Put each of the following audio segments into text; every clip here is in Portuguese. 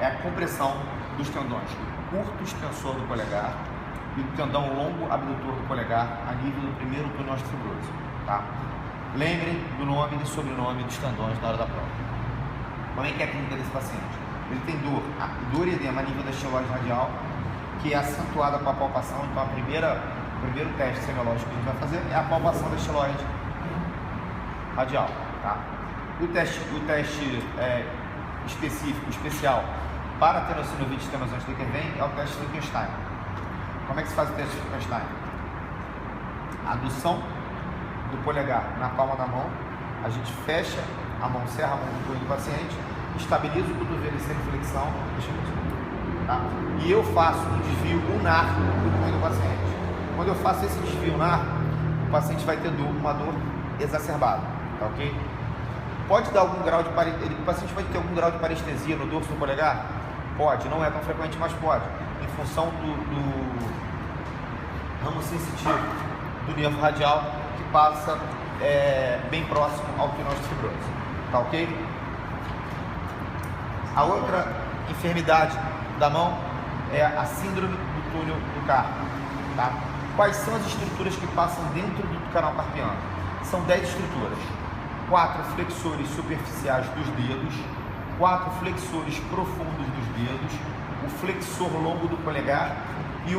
é a compressão dos tendões curto extensor do polegar e do tendão longo abdutor do polegar a nível do primeiro túnel osteofibroso, tá? Lembrem do nome e sobrenome dos tendões na hora da prova. Como é que é a clínica desse paciente? Ele tem dor e edema a nível da estiloide radial, que é acentuada com a palpação. Então o primeiro teste semiológico que a gente vai fazer é a palpação da estiloide radial, tá? O teste especial para tenossinovite e tenosante de Kerven é o teste de Wittgenstein. Como é que se faz o teste de Wittgenstein? Adução do polegar na palma da mão, a gente fecha a mão, serra a mão do punho do paciente, estabiliza o cotovelo em flexão, tá? E eu faço um desvio ulnar do punho do paciente. Quando eu faço esse desvio ulnar, o paciente vai ter uma dor exacerbada, tá ok? Pode dar algum grau de o paciente pode ter algum grau de parestesia no dorso do polegar? Pode, não é tão frequente, mas pode, em função do ramo sensitivo do nervo radial que passa bem próximo ao túnel osteofibroso, tá ok? A outra enfermidade da mão é a síndrome do túnel do carpo, tá? Quais são as estruturas que passam dentro do canal carpiano? São 10 estruturas. 4 flexores superficiais dos dedos, 4 flexores profundos dos dedos, o flexor longo do polegar e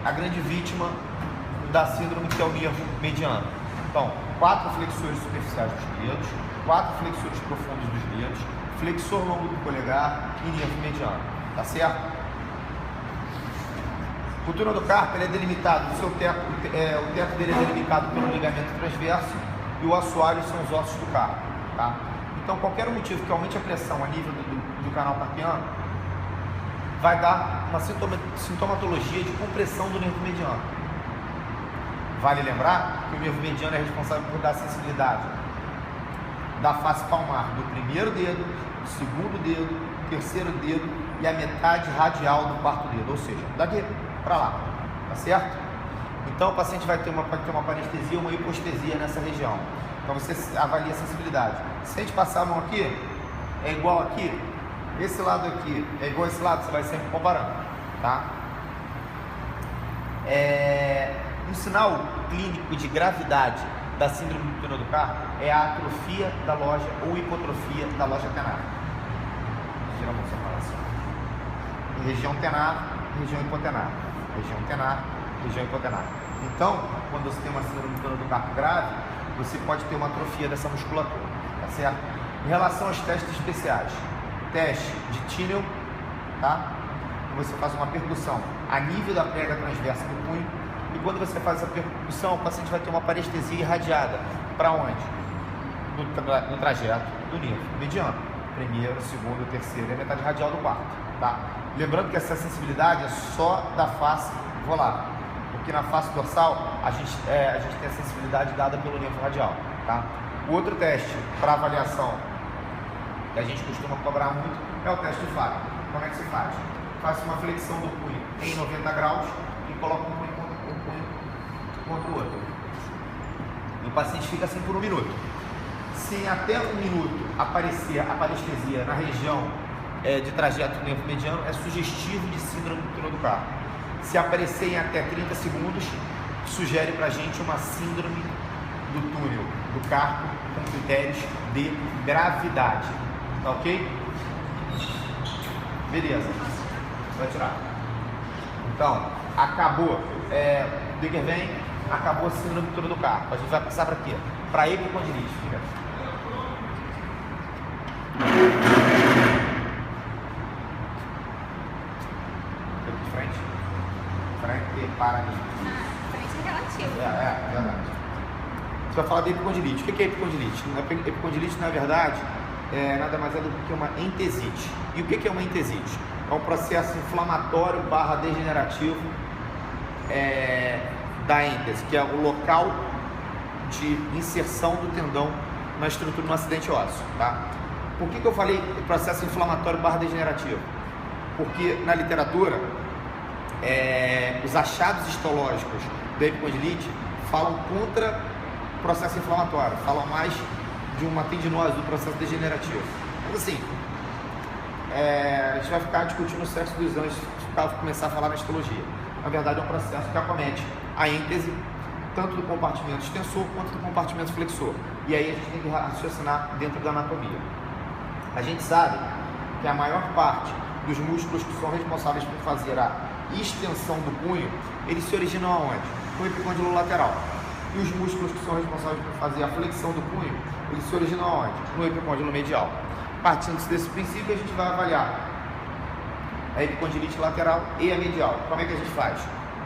a grande vítima da síndrome, que é o nervo mediano. Então, 4 flexores superficiais dos dedos, 4 flexores profundos dos dedos, flexor longo do polegar e nervo mediano, tá certo? O túnel do carpo ele é delimitado, o teto dele é delimitado pelo ligamento transverso e o assoalho são os ossos do carpo, tá? Então, qualquer motivo que aumente a pressão a nível do canal carpiano vai dar uma sintomatologia de compressão do nervo mediano. Vale lembrar que o nervo mediano é responsável por dar sensibilidade da face palmar do primeiro dedo, do segundo dedo, terceiro dedo e a metade radial do quarto dedo, ou seja, daqui para lá, tá certo? Então o paciente pode ter uma parestesia ou uma hipoestesia nessa região. Então você avalia a sensibilidade. Se a gente passar a mão aqui, é igual aqui, esse lado aqui é igual a esse lado, você vai sempre comparando, tá? Um sinal clínico de gravidade da síndrome do túnel do carpo é a atrofia da loja ou hipotrofia da loja tenar. Gira a mão, você fala assim. Região tenar, região hipotenar. Região tenar, região hipotenar. Então, quando você tem uma síndrome do túnel do carpo grave, você pode ter uma atrofia dessa musculatura, tá certo? Em relação aos testes especiais, teste de Tinel, tá? Você faz uma percussão a nível da prega transversa do punho. E quando você faz essa percussão, o paciente vai ter uma parestesia irradiada. Para onde? No trajeto do nervo mediano. Primeiro, segundo, terceiro e a metade radial do quarto. Tá? Lembrando que essa sensibilidade é só da face volátil. Porque na face dorsal, a gente tem a sensibilidade dada pelo nervo radial. Tá? O outro teste para avaliação que a gente costuma cobrar muito é o teste de Fag. Como é que se faz? Faz uma flexão do punho em 90 graus e coloca um punho contra o outro. E o paciente fica assim por 1 minuto. Se em até 1 minuto aparecer a parestesia na região de trajeto do nervo mediano, é sugestivo de síndrome do túnel do carpo. Se aparecer em até 30 segundos, sugere para a gente uma síndrome do túnel do carpo com critérios de gravidade. Tá ok? Beleza. Vai tirar. Então, acabou. Kerven, acabou a síndrome do túnel do carpo. A gente vai passar para quê? Para epicondilite. Fica de frente. Frente e para ali. Frente é relativo. Verdade. Você vai falar de epicondilite. O que é epicondilite? Epicondilite, na verdade, nada mais é do que uma entesite. E o que é uma entesite? É um processo inflamatório / degenerativo da êntese, que é o local de inserção do tendão na estrutura no acidente ósseo, tá? Por que eu falei processo inflamatório / degenerativo? Porque na literatura os achados histológicos da epicondilite falam contra o processo inflamatório, falam mais de uma tendinose do processo degenerativo. Mas assim, a gente vai ficar discutindo o sexo dos anjos, começar a falar na histologia. Na verdade, é um processo que acomete a êntese, tanto do compartimento extensor quanto do compartimento flexor. E aí a gente tem que raciocinar dentro da anatomia. A gente sabe que a maior parte dos músculos que são responsáveis por fazer a extensão do punho, eles se originam aonde? No epicôndilo lateral. E os músculos que são responsáveis por fazer a flexão do punho, eles se originam aonde? No epicôndilo medial. Partindo desse princípio, a gente vai avaliar a epicondilite lateral e a medial. Como é que a gente faz?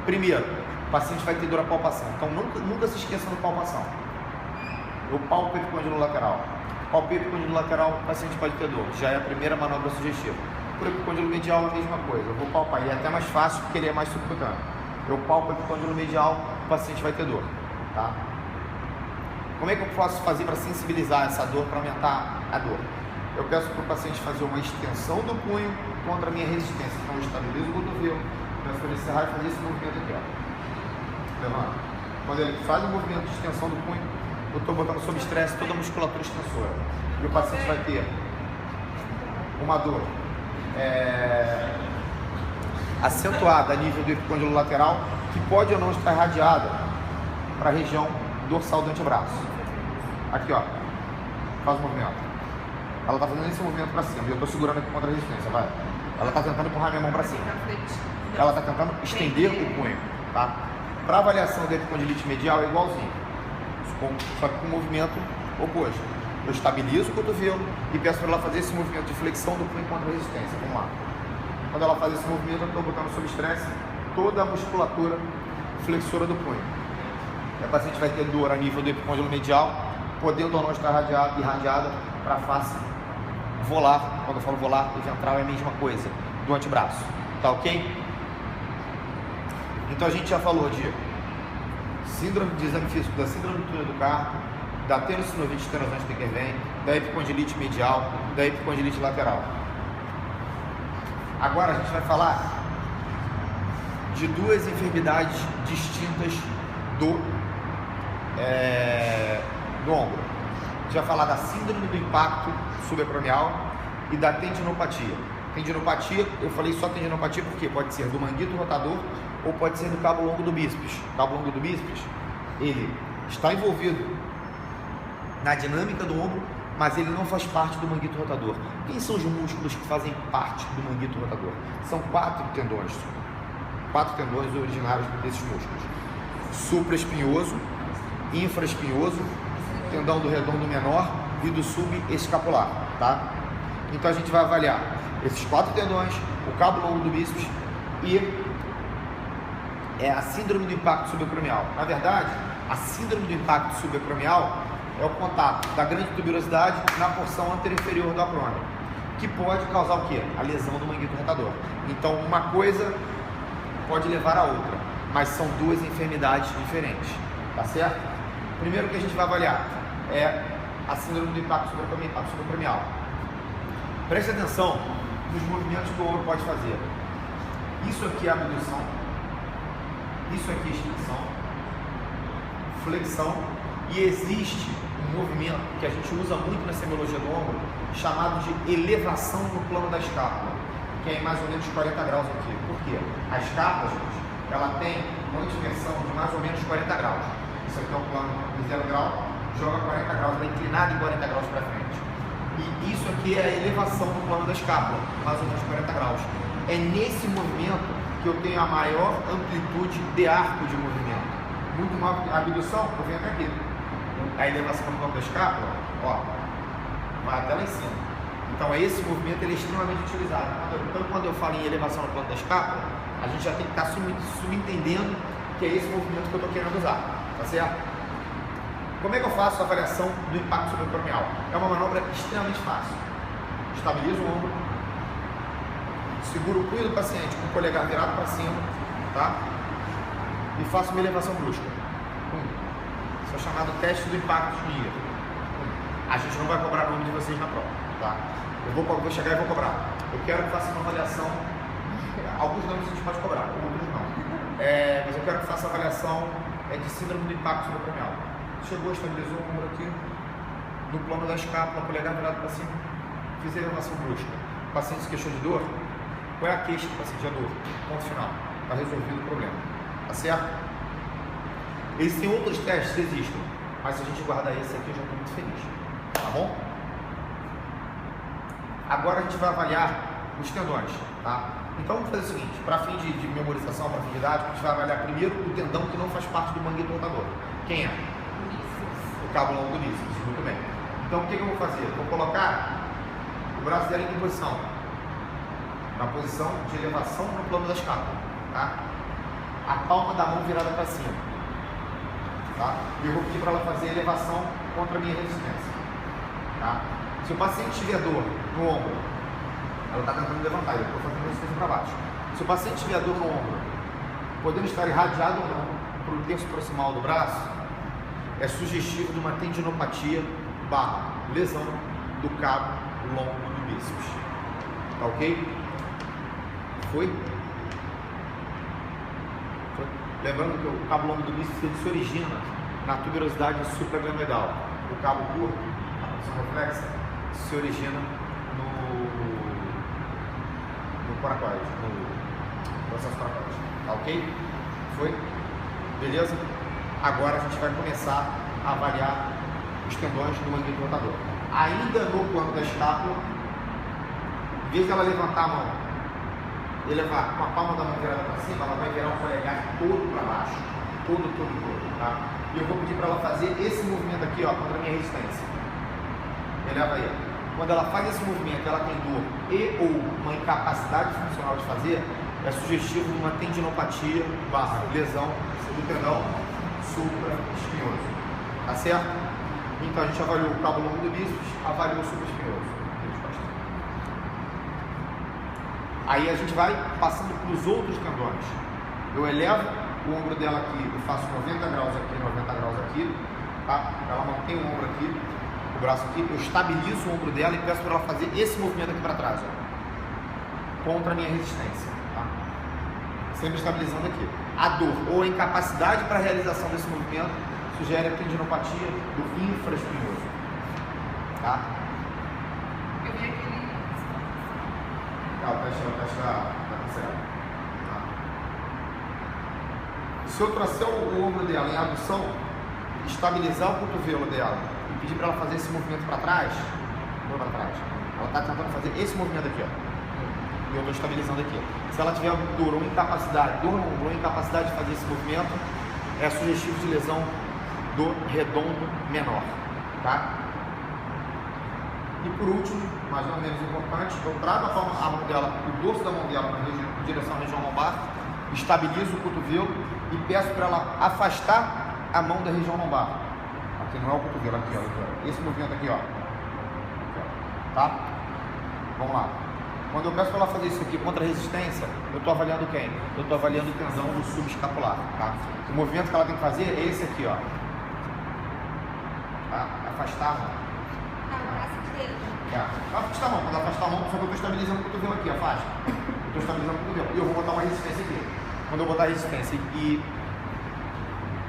Primeiro, o paciente vai ter dor à palpação. Então, nunca se esqueça da palpação. Eu palpo o epicôndilo lateral. Palpei o epicôndilo lateral, o paciente pode ter dor. Já é a primeira manobra sugestiva. Por epicôndilo medial, a mesma coisa. Eu vou palpar. E é até mais fácil, porque ele é mais subcutâneo. Eu palpo o epicôndilo medial, o paciente vai ter dor. Tá? Como é que eu posso fazer para sensibilizar essa dor, para aumentar a dor? Eu peço para o paciente fazer uma extensão do punho contra a minha resistência. Então, eu estabilizo o cotovelo, peço para ele encerrar e fazer esse movimento aqui, ó. Levanta. Quando ele faz o movimento de extensão do punho, eu estou botando sob estresse toda a musculatura extensora. E o paciente vai ter uma dor acentuada a nível do epicôndilo lateral, que pode ou não estar irradiada para a região dorsal do antebraço. Aqui, ó. Faz o movimento. Ela está fazendo esse movimento para cima e eu estou segurando aqui contra a resistência, vai. Ela está tentando empurrar minha mão para cima. Ela está tentando estender o punho, tá? Para avaliação da epicondilite medial é igualzinho, só que com o movimento oposto. Eu estabilizo o cotovelo e peço para ela fazer esse movimento de flexão do punho contra a resistência. Vamos lá. Quando ela faz esse movimento, eu estou botando sob estresse toda a musculatura flexora do punho. E a paciente vai ter dor a nível do epicôndilo medial, podendo ou não estar irradiada para a face volar. Quando eu falo volar e ventral é a mesma coisa, do antebraço. Tá ok? Então a gente já falou de síndrome de exame físico da síndrome do túnel do carpo, da tenossinovite estenosante de Kervem, da epicondilite medial, da epicondilite lateral. Agora a gente vai falar de duas enfermidades distintas do ombro. A gente vai falar da síndrome do impacto subacromial e da tendinopatia. Tendinopatia, eu falei só tendinopatia porque pode ser do manguito rotador ou pode ser do cabo longo do bíceps. O cabo longo do bíceps, ele está envolvido na dinâmica do ombro, mas ele não faz parte do manguito rotador. Quem são os músculos que fazem parte do manguito rotador? São quatro tendões originários desses músculos: supraespinhoso, infraespinhoso, tendão do redondo menor e do subescapular, tá? Então a gente vai avaliar esses quatro tendões, o cabo longo do bíceps e a síndrome do impacto subacromial. Na verdade, a síndrome do impacto subacromial é o contato da grande tuberosidade na porção anterior-inferior do acrônio, que pode causar o quê? A lesão do manguito rotador. Então, uma coisa pode levar a outra, mas são duas enfermidades diferentes, tá certo? Primeiro que a gente vai avaliar é a síndrome do impacto subacromial. Preste atenção nos movimentos que o ombro pode fazer. Isso aqui é abdução, isso aqui é extensão, flexão, e existe um movimento que a gente usa muito na semiologia do ombro, chamado de elevação no plano da escápula, que é em mais ou menos 40 graus aqui. Por quê? A escápula, gente, ela tem uma inversão de mais ou menos 40 graus. Isso aqui é um plano de 0 grau, joga 40 graus, ela é inclinada em 40 graus para frente. E isso aqui é a elevação no plano da escápula, mais ou menos 40 graus. É nesse movimento que eu tenho a maior amplitude de arco de movimento. Muito maior que a abdução, eu venho até aqui. A elevação no plano da escápula, ó, vai até lá em cima. Então esse movimento ele é extremamente utilizado. Então quando eu falo em elevação no plano da escápula, a gente já tem que estar subentendendo que é esse movimento que eu estou querendo usar, tá certo? Como é que eu faço a avaliação do impacto subacromial? É uma manobra extremamente fácil. Estabilizo o ombro, seguro o punho do paciente com o polegar virado para cima, tá? E faço uma elevação brusca. Isso é chamado teste do impacto de Nier. A gente não vai cobrar o nome de vocês na prova, tá? Eu vou chegar e vou cobrar. Eu quero que faça uma avaliação. Alguns nomes a gente pode cobrar, outros não. Mas eu quero que faça a avaliação de síndrome do impacto subacromial. Chegou, estabilizou o ombro aqui, no plano da escápula, polegar virado para cima, fiz a elevação brusca. O paciente se queixou de dor, qual é a queixa do paciente? De dor. Ponto final. Está resolvido o problema. Tá certo? Existem outros testes? Existem. Mas se a gente guardar esse aqui, eu já estou muito feliz. Tá bom? Agora a gente vai avaliar os tendões, tá? Então vamos fazer o seguinte, para fim de memorização, para fim didático, a gente vai avaliar primeiro o tendão que não faz parte do manguito rotador. Quem é? O cabo longo do bíceps, muito bem. Então o que eu vou fazer? Vou colocar o braço dela em que posição? Na posição de elevação no plano da escápula, tá? A palma da mão virada para cima, tá? E eu vou pedir para ela fazer elevação contra a minha resistência, tá? Se o paciente tiver dor no ombro, ela está tentando levantar, eu estou fazendo resistência para baixo. Se o paciente tiver dor no ombro, podendo estar irradiado ou não para o terço proximal do braço, é sugestivo de uma tendinopatia / lesão do cabo longo do bíceps. Tá ok? Foi? Lembrando que o cabo longo do bíceps ele se origina na tuberosidade supraglenoidal. O cabo curto, a posição reflexa, se origina no coracoide, no processo coracoide. Tá ok? Foi? Beleza? Agora a gente vai começar a avaliar os tendões do manguito rotador. Ainda no plano da escápula, em vez de ela levantar a mão e levar com a palma da mão virada para cima, ela vai virar o polegar todo para baixo. Todo, tá? E eu vou pedir para ela fazer esse movimento aqui, ó, contra a minha resistência. Eleva aí. Quando ela faz esse movimento, ela tem dor e ou uma incapacidade funcional de fazer, é sugestivo de uma tendinopatia / lesão do tendão supraespinhoso. Tá certo? Então a gente avaliou o cabo longo do bíceps, avaliou o supraespinhoso. Aí a gente vai passando para os outros tendões. Eu elevo o ombro dela aqui, eu faço 90 graus aqui, 90 graus aqui, tá? Ela mantém o ombro aqui, o braço aqui, eu estabilizo o ombro dela e peço para ela fazer esse movimento aqui para trás, ó, contra a minha resistência, tá? Sempre estabilizando aqui. A dor ou a incapacidade para a realização desse movimento sugere a tendinopatia do infraespinhoso, tá? Eu vi aquele... O teste da cancela. Tá? Se eu trouxer o ombro dela em adução, estabilizar o cotovelo dela e pedir para ela fazer esse movimento para trás, não para trás, ela está tentando fazer esse movimento aqui, ó. E eu estou estabilizando aqui. Se ela tiver dor ou incapacidade de fazer esse movimento, é sugestivo de lesão do redondo menor, tá? E por último, mas não menos importante, eu trago a mão dela, o dorso da mão dela na direção à região lombar, estabilizo o cotovelo e peço para ela afastar a mão da região lombar. Aqui não é o cotovelo, aqui, ó. Esse movimento aqui, ó. Tá? Vamos lá. Quando eu peço para ela fazer isso aqui contra a resistência, eu estou avaliando quem? Eu estou avaliando o tendão do subescapular, tá? O movimento que ela tem que fazer é esse aqui, ó. Tá? Afastar a mão. Afastar a mão, quando afastar a mão, só que eu estou estabilizando o cotovelo aqui, afasta. Eu estou estabilizando o cotovelo. E eu vou botar uma resistência aqui. Quando eu botar a resistência e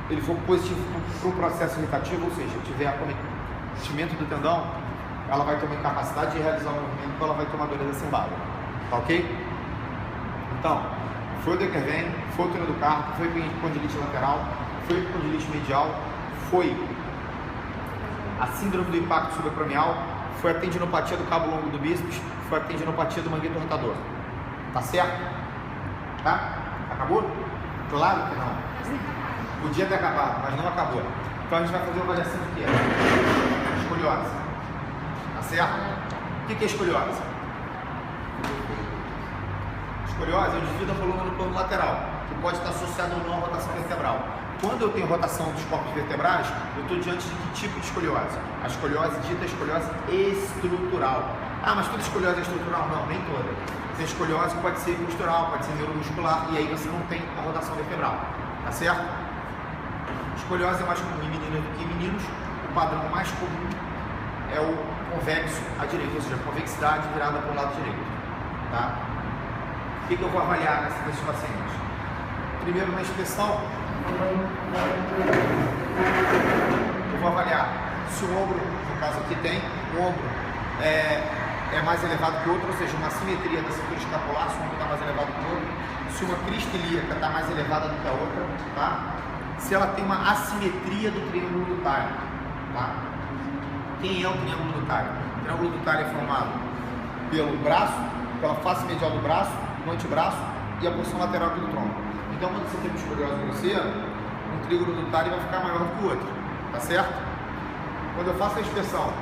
ele for positivo para o processo irritativo, ou seja, tiver acometimento do tendão, ela vai ter uma incapacidade de realizar o movimento, então ela vai ter uma dureza simbálica. Tá ok? Então, foi o Dequervain, foi o túnel do carpo, foi condilite lateral, foi condilite medial, foi a síndrome do impacto subacromial, foi a tendinopatia do cabo longo do bíceps, foi a tendinopatia do manguito rotador. Tá certo? Tá? Acabou? Claro que não. Podia ter acabado, mas não acabou. Então a gente vai fazer uma avaliação do que é escoliose. Tá certo? O que é escoliose? Escoliose é o desvio da coluna no plano lateral, que pode estar associado ou não à rotação vertebral. Quando eu tenho rotação dos corpos vertebrais, eu estou diante de que tipo de escoliose? A escoliose dita escoliose estrutural. Ah, mas toda escoliose é estrutural? Não, nem toda. Tem escoliose que pode ser postural, pode ser neuromuscular, e aí você não tem a rotação vertebral. Tá certo? Escoliose é mais comum em meninas do que em meninos. O padrão mais comum é o convexo à direita, ou seja, a convexidade virada para o lado direito. Tá? O que eu vou avaliar nesses pacientes? Primeiro, na inspeção, eu vou avaliar se o ombro, no caso aqui tem, o ombro é mais elevado que o outro, ou seja, uma simetria da cintura escapular, se um está mais elevado que o outro, se uma crista ilíaca está mais elevada do que a outra, tá? Se ela tem uma assimetria do triângulo glutário, tá? Quem é o triângulo glutário? O triângulo glutário é formado pelo braço, pela face medial do braço, do antebraço e a porção lateral aqui do tronco. Então, quando você tem uma escoliose grosseira, um triângulo glutário vai ficar maior do que o outro, tá certo? Quando eu faço a inspeção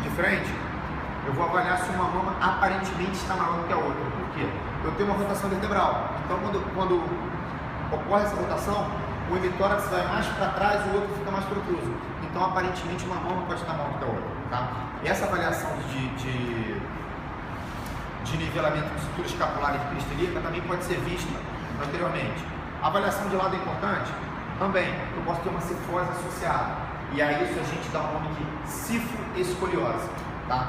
de frente, eu vou avaliar se uma mama aparentemente está maior do que a outra. Por quê? Eu tenho uma rotação vertebral. Então, quando ocorre essa rotação, o hemitórax vai mais para trás e o outro fica mais protruso. Então, aparentemente, uma mama pode estar maior do que a outra. Tá? E essa avaliação de nivelamento de cintura escapular e de crista ilíaca também pode ser vista anteriormente. A avaliação de lado é importante? Também. Eu posso ter uma cifose associada. E a isso a gente dá o nome de cifoescoliose. Tá?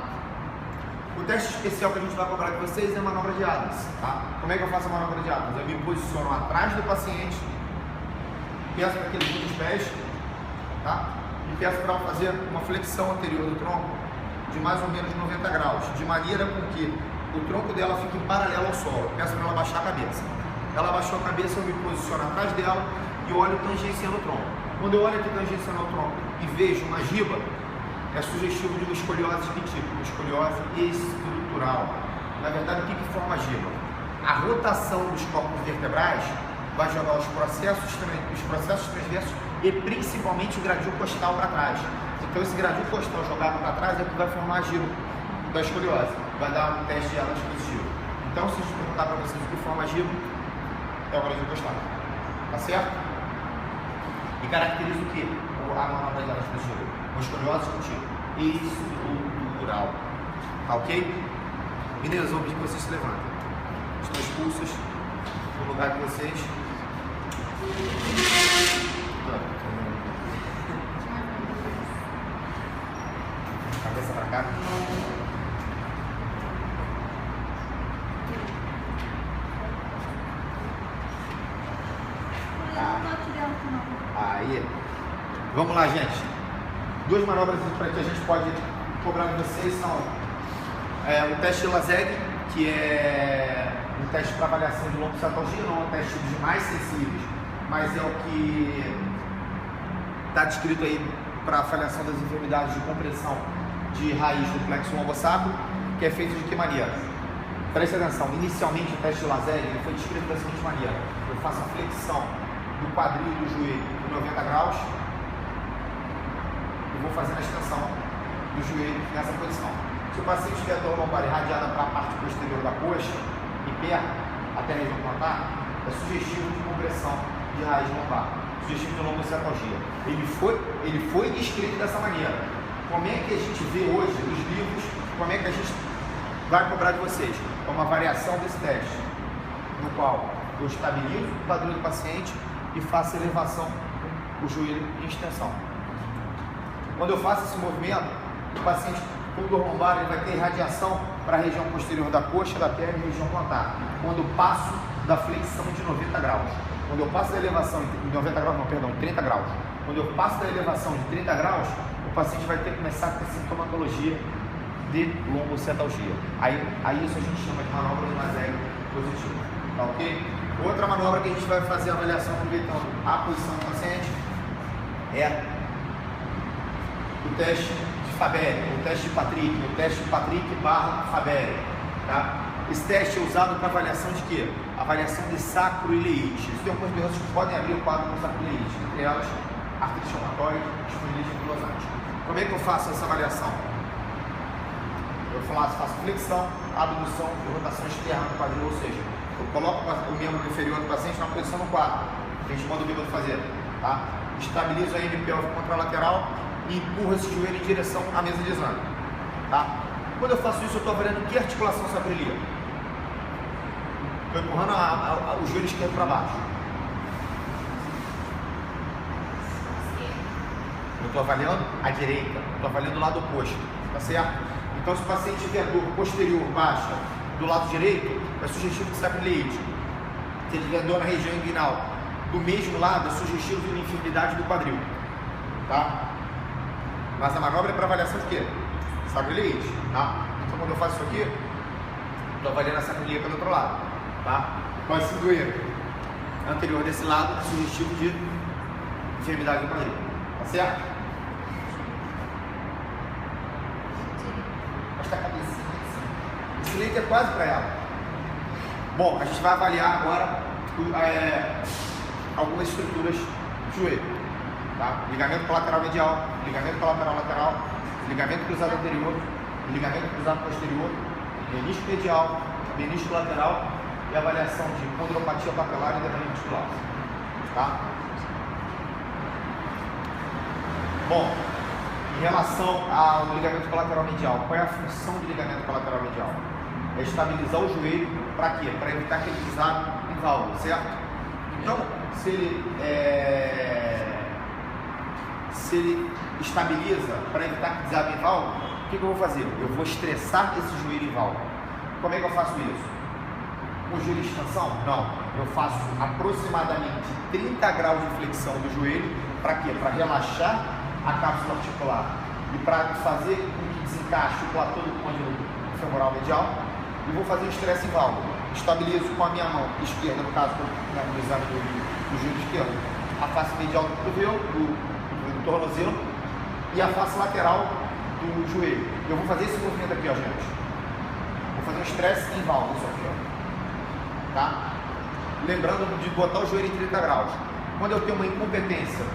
O teste especial que a gente vai cobrar de vocês é a manobra de Adams. Tá? Como é que eu faço a manobra de Adams? Eu me posiciono atrás do paciente, peço para que ele mude os pés, tá? E peço para ela fazer uma flexão anterior do tronco de mais ou menos 90 graus, de maneira com que o tronco dela fique em paralelo ao solo. Peço para ela baixar a cabeça. Ela abaixou a cabeça, eu me posiciono atrás dela e olho tangenciando o tronco. Quando eu olho aqui tangenciando o tronco e vejo uma giba, é sugestivo de uma escoliose de que tipo? Uma escoliose estrutural. Na verdade, o que forma a giba? A rotação dos corpos vertebrais vai jogar os processos transversos e principalmente o gradil costal para trás. Então, esse gradil costal jogado para trás é o que vai formar a giba da escoliose. Vai dar um teste de Adams positivo. Então, se a gente perguntar para vocês o que forma a giba, é o gradil costal. Tá certo? E caracteriza o que? A manobra de Adams positivo. Uma escoliose contigo. Estrutural. Tá ok? Meninas, vamos pedir que vocês se levantem. Estão expulsas no lugar de vocês. Cabeça pra cá. Aí. Vamos lá, gente. Duas manobras para que a gente pode cobrar de vocês são o teste de Lazeg, que é um teste para avaliação de lombocetalgia, não é um teste dos mais sensíveis, mas é o que está descrito aí para avaliação das enfermidades de compressão de raiz do plexo lombosacro, que é feito de que maneira? Preste atenção, inicialmente o teste de Lazeg ele foi descrito da seguinte maneira: eu faço a flexão do quadril e do joelho em 90 graus, e vou fazendo a extensão do joelho nessa posição. Se o paciente tiver dor lombar irradiada para a parte posterior da coxa e perna, até a região plantar, é sugestivo de compressão de raiz lombar, sugestivo de lombocetalgia. Ele foi descrito dessa maneira. Como é que a gente vê hoje nos livros, como é que a gente vai cobrar de vocês? É uma variação desse teste, no qual eu estabilizo o quadril do paciente e faço a elevação do joelho em extensão. Quando eu faço esse movimento, o paciente com dor lombar ele vai ter irradiação para a região posterior da coxa, da perna e região plantar. Quando eu passo da flexão de 90 graus. Quando eu passo da elevação de 90 graus, não, perdão, 30 graus. Quando eu passo da elevação de 30 graus, o paciente vai ter que começar a ter sintomatologia de lombocetalgia. Aí isso a gente chama de manobra de Lazeg positiva. Tá ok? Outra manobra que a gente vai fazer a avaliação aproveitando a posição do paciente é o teste de Fabry, o teste de Patrick, o teste de Patrick/Fabry, tá? Esse teste é usado para avaliação de quê? Avaliação de sacroileite. Tem algumas doenças que podem abrir o quadro com sacroileite, entre elas artrite reumatoide e espondilite anquilosante. Como é que eu faço essa avaliação? Eu faço flexão, abdução e rotação externa do quadril, ou seja, eu coloco o membro inferior do paciente na posição no quadro, que a gente manda o bêbado fazer, tá? Estabilizo a hemipélvica contralateral e empurro esse joelho em direção à mesa de exame, tá? Quando eu faço isso, eu estou avaliando que articulação sacroiliaca? Estou empurrando o joelho esquerdo para baixo. Eu estou avaliando a direita, estou avaliando o lado oposto, tá certo? Então, se o paciente tiver dor posterior baixa do lado direito, é sugestivo de sacroiliite. Se ele tiver dor na região inguinal do mesmo lado, é sugestivo de uma enfermidade do quadril, tá? Mas a manobra é para avaliação de quê? Sacroiliite, tá? Então quando eu faço isso aqui, estou avaliando essa clínica do outro lado, tá? Pode se doer anterior desse lado, sugestivo de enfermidade do quadril, tá certo? Mostra a cabecinha assim. Esse leite é quase para ela. Bom, a gente vai avaliar agora algumas estruturas do joelho, tá? Ligamento colateral medial, ligamento colateral lateral, ligamento cruzado anterior, ligamento cruzado posterior, menisco medial, menisco lateral e avaliação de condropatia papelar e derrame muscular, tá? Bom, em relação ao ligamento colateral medial, qual é a função do ligamento colateral medial? É estabilizar o joelho para quê? Para evitar que ele desarme em válvula, certo? Então, se ele estabiliza para evitar que desarme em válvula, o que eu vou fazer? Eu vou estressar esse joelho em válvula. Como é que eu faço isso? Com o joelho de extensão? Não. Eu faço aproximadamente 30 graus de flexão do joelho. Para quê? Para relaxar a cápsula articular e para fazer com que desencaixe o platô do côndilo femoral medial. E vou fazer um estresse em válvula. Estabilizo com a minha mão esquerda, no caso, no exame do joelho esquerdo, a face medial do cotovelo, do tornozelo e a face lateral do joelho. Eu vou fazer esse movimento aqui, ó, gente. Vou fazer um estresse em válvula, isso aqui, ó. Tá? Lembrando de botar o joelho em 30 graus. Quando eu tenho uma incompetência,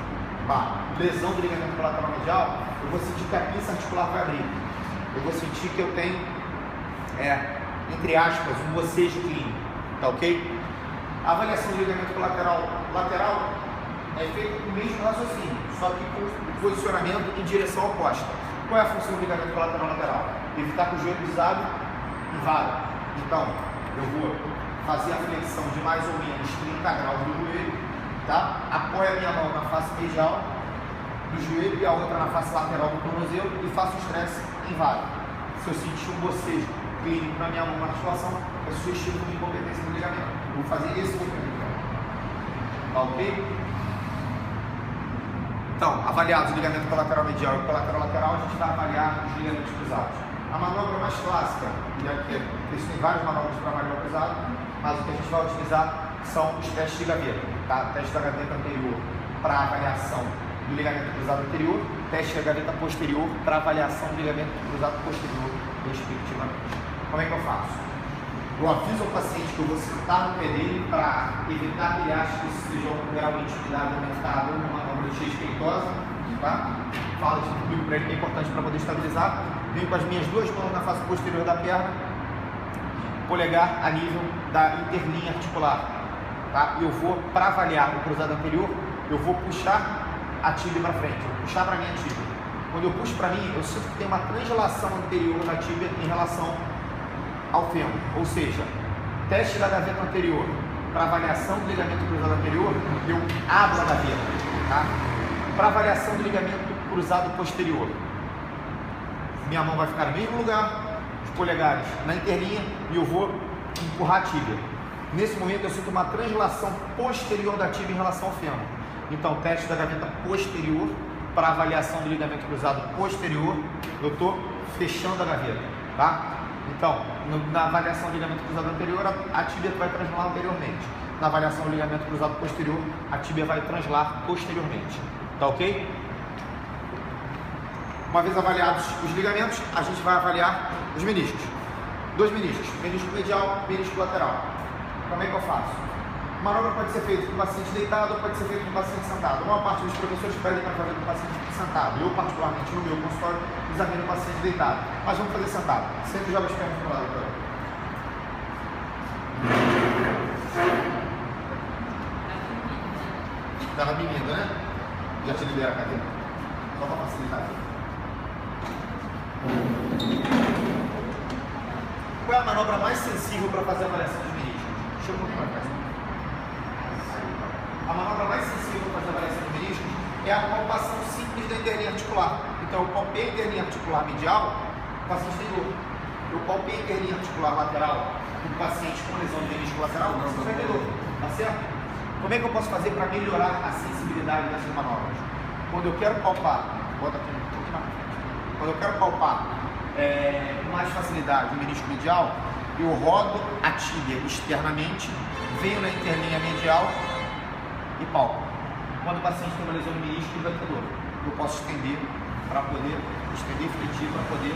lesão do ligamento colateral medial, eu vou sentir que a pinça articular vai abrir. Eu vou sentir que eu tenho, entre aspas, um bocejo clínico, tá ok? A avaliação do ligamento colateral lateral é feita com o mesmo raciocínio, só que com posicionamento em direção oposta. Qual é a função do ligamento colateral lateral? Evitar que o joelho desabe e vá. Então, eu vou fazer a flexão de mais ou menos 30 graus do joelho, tá? Apoio a minha mão na face medial do joelho e a outra na face lateral do tornozelo e faço o estresse em vá. Se eu sentir um bocejo clínico na minha mão na articulação, é sugestivo de incompetência do ligamento. Eu vou fazer esse movimento. Tá ok? Então, avaliados o ligamento colateral medial e o colateral lateral, a gente vai avaliar os ligamentos cruzados. A manobra mais clássica, existem várias manobras para avaliar o cruzado, mas o que a gente vai utilizar são os testes de gaveta. Tá? Teste da gaveta anterior para avaliação do ligamento cruzado anterior, teste da gaveta posterior para avaliação do ligamento cruzado posterior, respectivamente. Como é que eu faço? Eu aviso ao paciente que eu vou sentar no pé dele para evitar que ele ache que isso seja um grau de intimidade aumentado ou uma manobra desrespeitosa, tá? Falo isso tudo para ele que é importante para poder estabilizar. Venho com as minhas duas mãos na face posterior da perna, polegar a nível da interlinha articular, tá? Eu vou, para avaliar o cruzado anterior, eu vou puxar a tíbia para frente, eu vou puxar para a minha tíbia. Quando eu puxo para mim, eu sinto que tem uma translação anterior na tíbia em relação ao fêmur, ou seja, teste da gaveta anterior para avaliação do ligamento cruzado anterior, eu abro a gaveta, tá? Para avaliação do ligamento cruzado posterior, minha mão vai ficar no mesmo lugar, os polegares na interlinha e eu vou empurrar a tíbia. Nesse momento eu sinto uma translação posterior da tíbia em relação ao fêmur. Então, teste da gaveta posterior para avaliação do ligamento cruzado posterior, eu estou fechando a gaveta, tá? Então, na avaliação do ligamento cruzado anterior, a tíbia vai translar anteriormente. Na avaliação do ligamento cruzado posterior, a tíbia vai translar posteriormente. Tá ok? Uma vez avaliados os ligamentos, a gente vai avaliar os meniscos. Dois meniscos, menisco medial e menisco lateral. Como é que eu faço? A manobra pode ser feita com o paciente deitado ou pode ser feita com o paciente sentado. Uma parte dos professores pedem para fazer com o paciente sentado. Eu, particularmente, no meu consultório, examino o paciente deitado. Mas vamos fazer sentado. Sempre joga as pernas para o lado, doutora. Estava menina, né? Já te libera a cadeira. Só para facilitar aqui. Qual é a manobra mais sensível para fazer a avaliação dos meniscos? Deixa eu um pouquinho mais cá. A manobra mais sensível para fazer a avaliação dos meniscos é a palpação simples da interlinha articular. Então, eu palpei a interlinha articular medial, o paciente tem dor. Eu palpei a interlinha articular lateral, o paciente com lesão de menisco lateral, o paciente vai ter dor. Tá certo? Como é que eu posso fazer para melhorar a sensibilidade dessas manobras? Quando eu quero palpar, bota aqui um pouquinho mais. Quando eu quero palpar com mais facilidade o menisco medial, eu rodo a tíbia externamente, venho na interlinha medial e palpo. Quando o paciente tem uma lesão no menisco, ele vai ter dor. Eu posso estender para poder, estender flexível para poder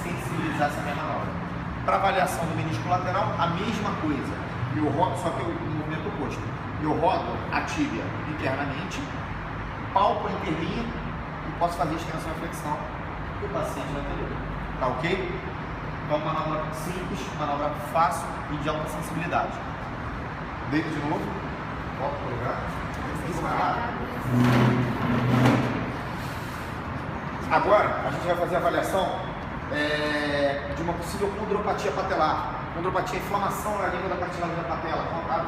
sensibilizar essa minha manobra. Para avaliação do menisco lateral, a mesma coisa. Eu rodo, só que o movimento oposto. Eu rodo a tíbia internamente, palpo a interlinha e posso fazer extensão e flexão e o paciente vai ter dor. Tá ok? Então, manobra simples, manobra fácil e de alta sensibilidade. Deita de novo. Volta para o lugar. Agora, a gente vai fazer a avaliação de uma possível condropatia patelar. Condropatia é inflamação na língua da cartilagem da patela, tá?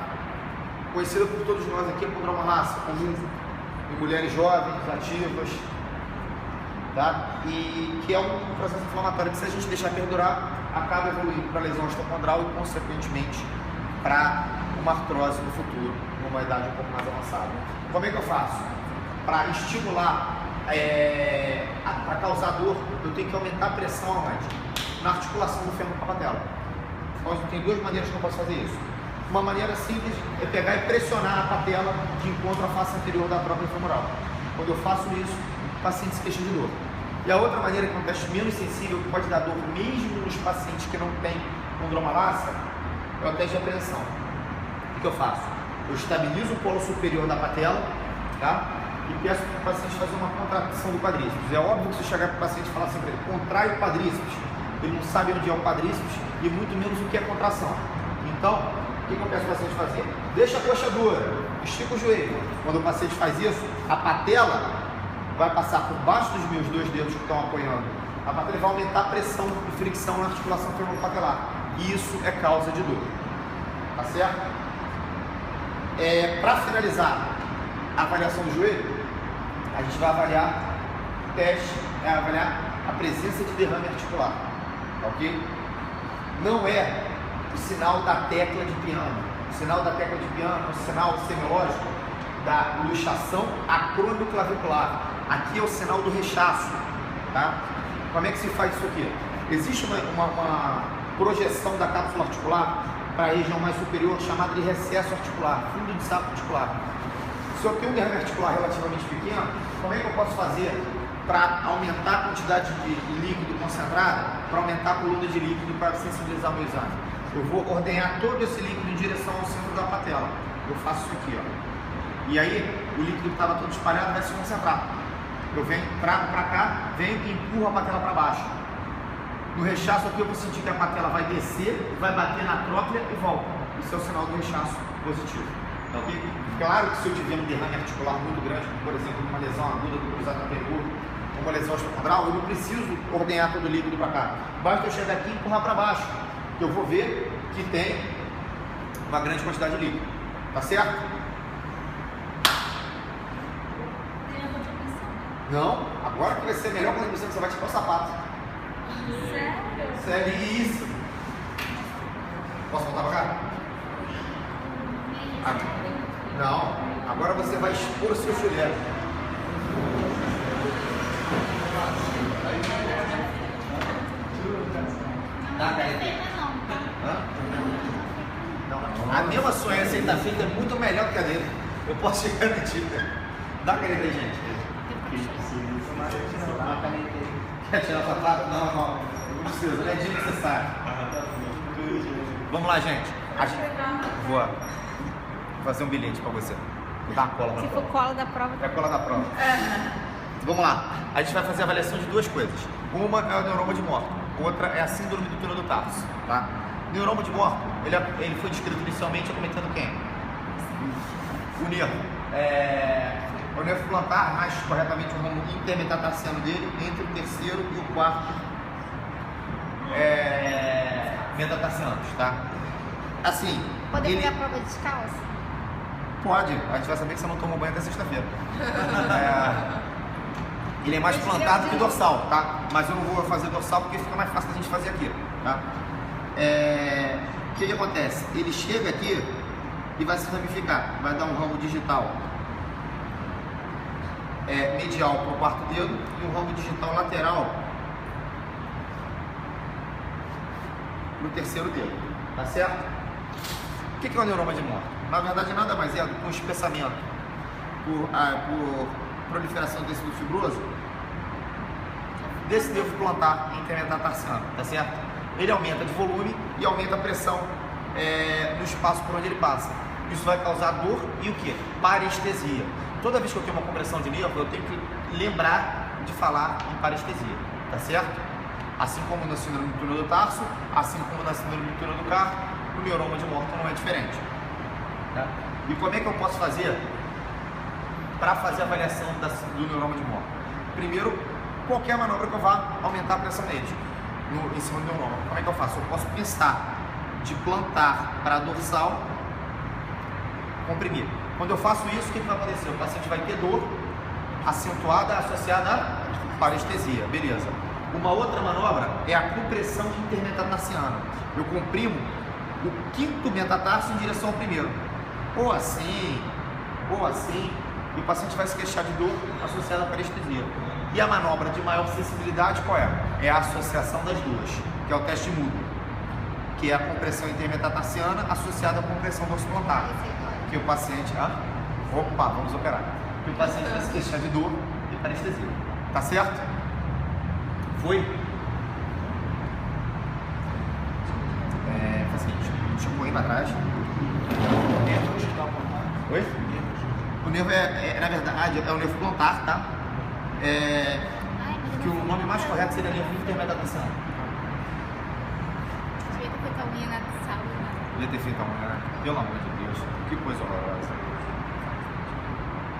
Conhecida por todos nós aqui, condromalácia, comum em mulheres jovens, ativas, tá? E que é um processo inflamatório que, se a gente deixar perdurar, acaba evoluindo para lesão osteocondral e, consequentemente, para uma artrose no futuro, numa idade um pouco mais avançada. Como é que eu faço? Para estimular, para causar dor, eu tenho que aumentar a pressão onde? Na articulação do fêmur com a patela. Então, tem duas maneiras que eu posso fazer isso. Uma maneira simples é pegar e pressionar a patela de encontro à face anterior da própria femoral. Quando eu faço isso, o paciente se queixa de dor. E a outra maneira, que é um teste menos sensível, que pode dar dor mesmo nos pacientes que não têm condromalácia, é o teste de apreensão. O que eu faço? Eu estabilizo o polo superior da patela, tá? E peço para o paciente fazer uma contração do quadríceps. É óbvio que se eu chegar para o paciente e falar assim para ele, contrai o quadríceps, ele não sabe onde é o quadríceps e muito menos o que é contração. Então, o que eu peço para o paciente fazer? Deixa a coxa dura, estica o joelho. Quando o paciente faz isso, a patela vai passar por baixo dos meus dois dedos que estão apoiando. A patela vai aumentar a pressão e fricção na articulação femoropatelar. E isso é causa de dor. Tá certo? Para finalizar a avaliação do joelho, a gente vai avaliar o teste, avaliar a presença de derrame articular. Ok? Não é o sinal da tecla de piano. O sinal da tecla de piano é o sinal semiológico da luxação acromioclavicular. Aqui é o sinal do rechaço. Tá? Como é que se faz isso aqui? Existe uma projeção da cápsula articular para a região mais superior, chamada de recesso articular, fundo de saco articular. Se eu tenho um derrame articular relativamente pequeno, como é que eu posso fazer para aumentar a quantidade de líquido concentrado, para aumentar a coluna de líquido, para sensibilizar o meu exame? Eu vou ordenhar todo esse líquido em direção ao centro da patela. Eu faço isso aqui, ó. E aí, o líquido que estava todo espalhado vai se concentrar. Eu venho, trago para cá, venho e empurro a patela para baixo. No rechaço aqui eu vou sentir que a patela vai descer, vai bater na tróclea e volta. Isso é o sinal do rechaço positivo. Tá ok? Claro que se eu tiver um derrame articular muito grande, por exemplo, uma lesão aguda do cruzado anterior, uma lesão osteocondral, eu não preciso ordenhar todo o líquido para cá. Basta eu chegar aqui e empurrar para baixo, que eu vou ver que tem uma grande quantidade de líquido. Tá certo? Não, agora que vai ser a melhor contribuição que você vai tirar o sapato. Sério? Sério, isso. Posso voltar pra cá? Não, agora você vai expor o seu joelho. Dá a caneta aí. Não. A mesma sonha aceita feita é muito melhor que a dele. Eu posso te garantir. Dá a caneta aí, gente. Dá a caneta aí. Quer tirar o sapato? Não precisa, não é desnecessário. Vamos lá, gente. Vou fazer um bilhete pra você. Vou dar uma cola. Se for cola da prova. É a cola da prova. Vamos lá. A gente vai fazer a avaliação de duas coisas. Uma é o neuroma de Morton, outra é a síndrome do túnel do tarso. Tá? O neuroma de Morton, ele foi descrito inicialmente acometendo quem? O nervo. O nervo plantar, mais corretamente o ramo intermetatarsiano dele, entre o terceiro e o quarto metatarsianos, tá? Assim. Pode fazer a prova descalço? Pode, a gente vai saber que você não tomou banho até sexta-feira. Ele é mais plantado que dorsal, tá? Mas eu não vou fazer dorsal porque fica mais fácil da gente fazer aqui, tá? O que acontece? Ele chega aqui e vai se ramificar, vai dar um ramo digital medial para o quarto dedo e um ramo digital lateral no terceiro dedo, tá certo? O que é o neuroma de morte? Na verdade, nada mais é do que um espessamento por proliferação do tecido fibroso desse nervo plantar intermetatarsiano, tá certo? Ele aumenta de volume e aumenta a pressão no espaço por onde ele passa. Isso vai causar dor e o que? Parestesia. Toda vez que eu tenho uma compressão de nervo, eu tenho que lembrar de falar em parestesia, tá certo? Assim como na síndrome do túnel do tarso, assim como na síndrome do túnel do carpo, o neuroma de Morton não é diferente. Tá? E como é que eu posso fazer para fazer a avaliação do neuroma de Morton? Primeiro, qualquer manobra que eu vá aumentar a pressão neles, em cima do neuroma. Como é que eu faço? Eu posso pensar de plantar para dorsal, comprimir. Quando eu faço isso, o que vai acontecer? O paciente vai ter dor acentuada associada à parestesia, beleza. Uma outra manobra é a compressão intermetatarsiana. Eu comprimo o quinto metatarso em direção ao primeiro. Ou assim, e o paciente vai se queixar de dor associada à parestesia. E a manobra de maior sensibilidade qual é? É a associação das duas, que é o teste mudo, que é a compressão intermetatarsiana associada à compressão dorsoplantar. Que o paciente... vamos operar. Que o paciente vai se queixar de dor e parestesia. Tá certo? Foi? Faz o seguinte, deixa eu correr para trás. Oi? O nervo na verdade, é o nervo plantar, tá? Que o nome mais correto seria nervo intermetatarsiano. Devia ter feito a unha na sala. Devia ter feito a unha, né? Pelo amor de Deus, que coisa horrorosa.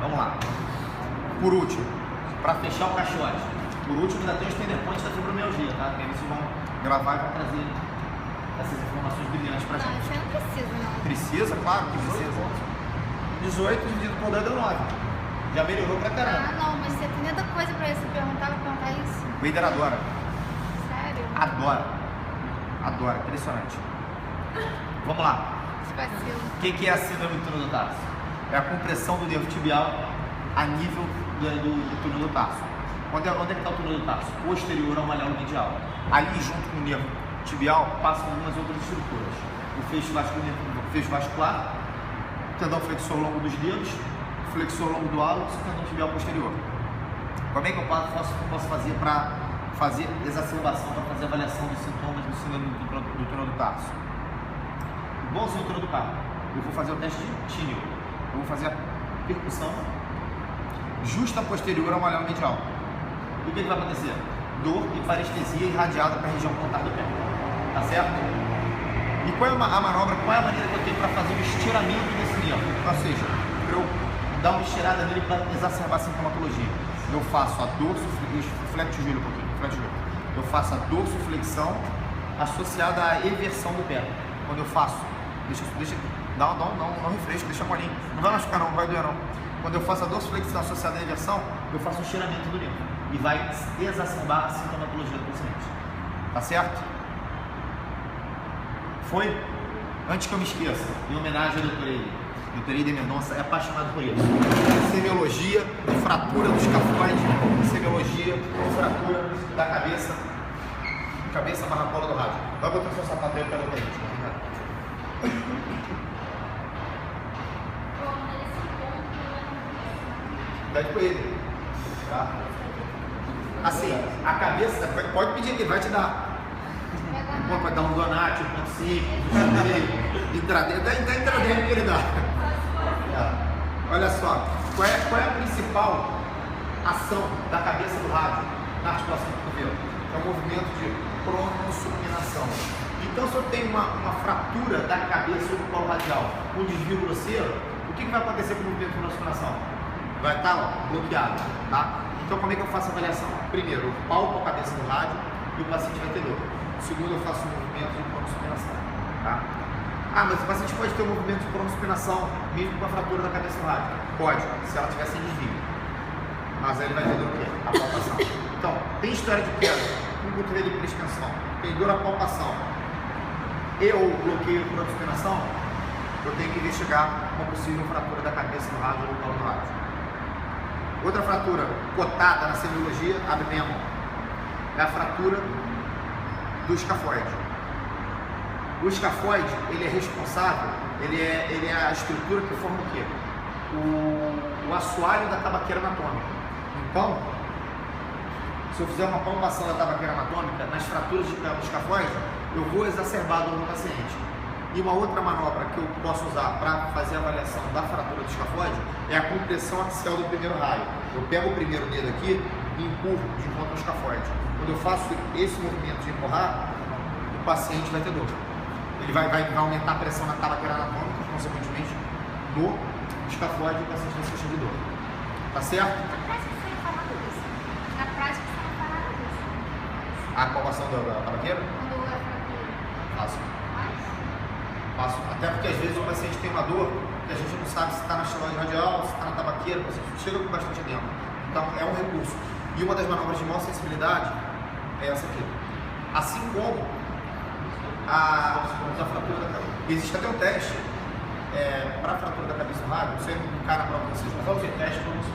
Vamos lá. Por último, para fechar o caixote. Por último, ainda tem os tender points da fibromialgia, tá? Que aí vocês vão gravar e vão trazer essas informações brilhantes pra gente. Não, você não precisa, não. Precisa? Claro que precisa. 18 dividido por 2 deu 9. Já melhorou pra caramba. Ah, não, mas você tem tanta coisa pra você perguntar isso. O Eider adora. Sério? Adora, impressionante. Vamos lá. Esse vacilo. O que é a síndrome do túnel do tarso? É a compressão do nervo tibial a nível do túnel do tarso. Onde é que está o túnel do tarso? Posterior ao malhar medial. Ali, junto com o nervo tibial, passam algumas outras estruturas. O feixe vascular, o tendão flexor longo dos dedos, o flexor longo do hálux e o tendão tibial posterior. Como é que eu posso fazer para fazer exacerbação, para fazer avaliação dos sintomas do síndrome do túnel do tarso? Igualzinho o túnel do carpo. Eu vou fazer o teste de Tinel. Eu vou fazer a percussão justa posterior ao malhar medial. E o que vai acontecer? Dor e parestesia irradiada para a região plantar do pé. Tá certo? E qual é a manobra, qual é a maneira que eu tenho para fazer o estiramento desse nervo? Ou seja, para eu dar uma estirada nele para exacerbar a sintomatologia. Eu faço a flexo o joelho um pouquinho, flexo o joelho. Eu faço a dorsoflexão associada à eversão do pé. Quando eu faço, dá um refresco, deixa molinho. Não vai machucar não vai doer não. Quando eu faço a dorsoflexão associada à inversão, eu faço um estiramento do nervo e vai exacerbar a sintomatologia do paciente. Tá certo? Foi? Antes que eu me esqueça, em homenagem ao Dr. Eider. Dr. Eider Mendonça é apaixonado por isso. Semiologia de fratura do escafoide, semiologia de fratura da cabeça barra cola do rádio. Vai botar seu sapato aí para o gente. Dá de coelho, tá? Assim, a cabeça, pode pedir que ele vai te dar. Pode dar um Donati, 1.5, intrademo, dá intrademo que ele dá. Olha só, qual é a principal ação da cabeça do rádio na articulação do cotovelo? É o movimento de pronossupinação. Então, se eu tenho uma fratura da cabeça ou do colo radial, um desvio grosseiro, o que vai acontecer com o movimento de pronossupinação? Vai estar bloqueado, tá? Então, como é que eu faço a avaliação? Primeiro, eu palpo a cabeça do rádio e o paciente vai ter dor. Segundo, eu faço um movimento de pronossupinação, tá? Ah, mas o paciente pode ter um movimento de pronossupinação mesmo com a fratura da cabeça do rádio? Pode, se ela tiver sem desvio. Mas aí ele vai ter dor o quê? A palpação. Então, tem história de queda, com cotovelo de extensão, tem dor à palpação e ou bloqueio de pronossupinação, eu tenho que investigar uma possível fratura da cabeça do rádio ou do colo do rádio. Outra fratura cotada na semiologia, abre bem a mão, é a fratura do escafoide. O escafoide, ele é responsável, ele é a estrutura que forma o quê? O assoalho da tabaqueira anatômica. Então, se eu fizer uma palpação da tabaqueira anatômica, nas fraturas de escafoide, eu vou exacerbar a dor no paciente. E uma outra manobra que eu posso usar para fazer a avaliação da fratura do escafoide é a compressão axial do primeiro raio. Eu pego o primeiro dedo aqui e empurro de volta ao escafoide. Quando eu faço esse movimento de empurrar, o paciente vai ter dor. Ele vai aumentar a pressão na tabaqueira anatômica, consequentemente, no escafoide e o paciente vai sentir de dor. Tá certo? Na prática você não falava disso. Na prática você não falava disso. A palpação da tabaqueira? Quando é fratura. Faço. Mas, Faço. Até porque às vezes o paciente tem uma dor que a gente não sabe se está na estiloide radial, se está na tabaqueira, o paciente chega com bastante edema. Então é um recurso. E uma das manobras de maior sensibilidade é essa aqui. Assim como a fratura da cabeça. Existe até um teste para a fratura da cabeça no rádio, não sei, um cara para vocês, mas fazer teste para você.